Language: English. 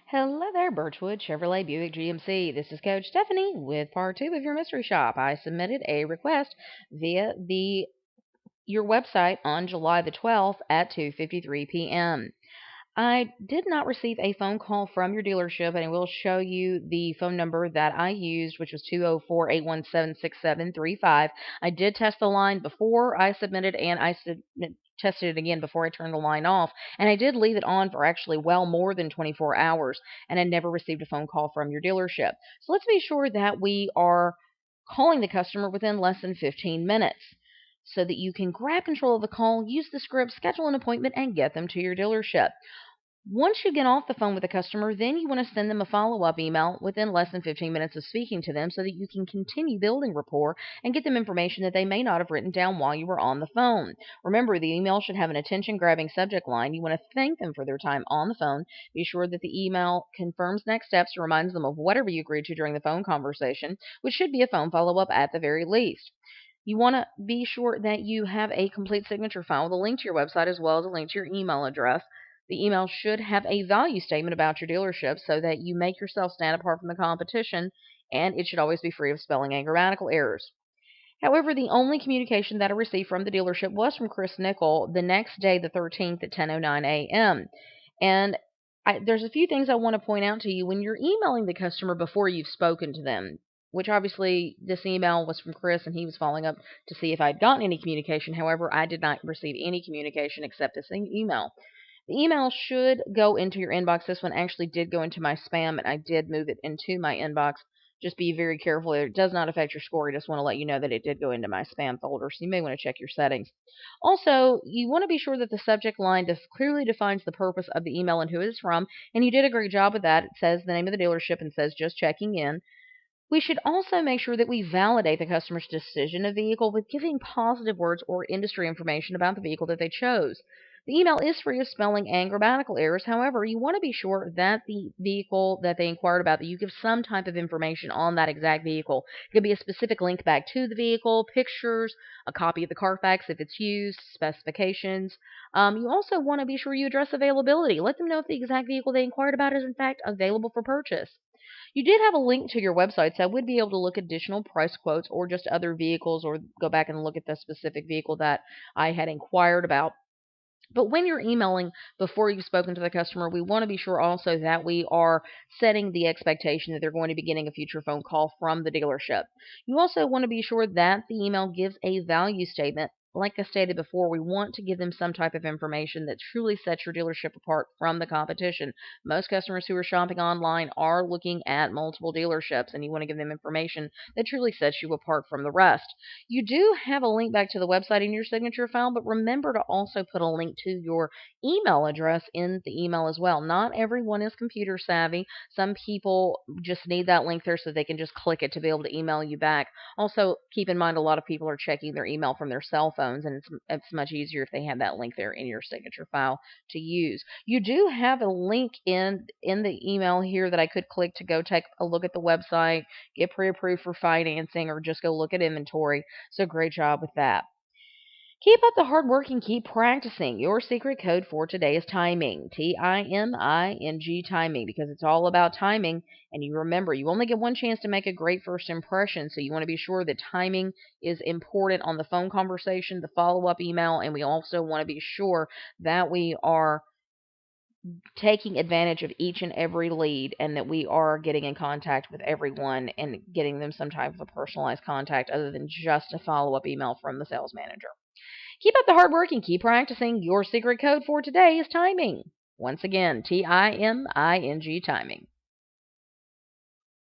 Hello there, Birchwood Chevrolet Buick GMC. This is Coach Stephanie with part two of your mystery shop. I submitted a request via your website on July the 12th at 2:53 p.m. I did not receive a phone call from your dealership, and I will show you the phone number that I used, which was 204-817-6735. I did test the line before I submitted, and tested it again before I turned the line off, and I did leave it on for actually well more than 24 hours, and I never received a phone call from your dealership. So let's be sure that we are calling the customer within less than 15 minutes so that you can grab control of the call, use the script, schedule an appointment, and get them to your dealership. Once you get off the phone with the customer, then you want to send them a follow-up email within less than 15 minutes of speaking to them so that you can continue building rapport and get them information that they may not have written down while you were on the phone. Remember, the email should have an attention-grabbing subject line. You want to thank them for their time on the phone. Be sure that the email confirms next steps and reminds them of whatever you agreed to during the phone conversation, which should be a phone follow-up at the very least. You want to be sure that you have a complete signature file with a link to your website as well as a link to your email address. The email should have a value statement about your dealership so that you make yourself stand apart from the competition, and it should always be free of spelling and grammatical errors. However, the only communication that I received from the dealership was from Chris Nickel the next day, the 13th at 10:09 a.m. And there's a few things I want to point out to you when you're emailing the customer before you've spoken to them, which obviously this email was from Chris and he was following up to see if I'd gotten any communication. However, I did not receive any communication except this email. The email should go into your inbox. This one actually did go into my spam, and I did move it into my inbox. Just be very careful. It does not affect your score. I just want to let you know that it did go into my spam folder, so you may want to check your settings. Also, you want to be sure that the subject line clearly defines the purpose of the email and who it is from, and you did a great job with that. It says the name of the dealership and says just checking in. We should also make sure that we validate the customer's decision of vehicle with giving positive words or industry information about the vehicle that they chose. The email is free of spelling and grammatical errors. However, you want to be sure that the vehicle that they inquired about, that you give some type of information on that exact vehicle. It could be a specific link back to the vehicle, pictures, a copy of the Carfax if it's used, specifications. You also want to be sure you address availability. Let them know if the exact vehicle they inquired about is in fact available for purchase. You did have a link to your website, so I would be able to look at additional price quotes or just other vehicles or go back and look at the specific vehicle that I had inquired about. But when you're emailing before you've spoken to the customer, we want to be sure also that we are setting the expectation that they're going to be getting a future phone call from the dealership. You also want to be sure that the email gives a value statement. Like I stated before, we want to give them some type of information that truly sets your dealership apart from the competition. Most customers who are shopping online are looking at multiple dealerships, and you want to give them information that truly sets you apart from the rest. You do have a link back to the website in your signature file, but remember to also put a link to your email address in the email as well. Not everyone is computer savvy. Some people just need that link there so they can just click it to be able to email you back. Also, keep in mind a lot of people are checking their email from their cell phones, and it's much easier if they have that link there in your signature file to use. You do have a link in the email here that I could click to go take a look at the website, get pre-approved for financing, or just go look at inventory. So great job with that. Keep up the hard work and keep practicing. Your secret code for today is timing. Timing, timing, because it's all about timing. And you remember, you only get one chance to make a great first impression, so you want to be sure that timing is important on the phone conversation, the follow-up email, and we also want to be sure that we are taking advantage of each and every lead and that we are getting in contact with everyone and getting them some type of a personalized contact other than just a follow-up email from the sales manager. Keep up the hard work and keep practicing. Your secret code for today is timing. Once again, timing, timing.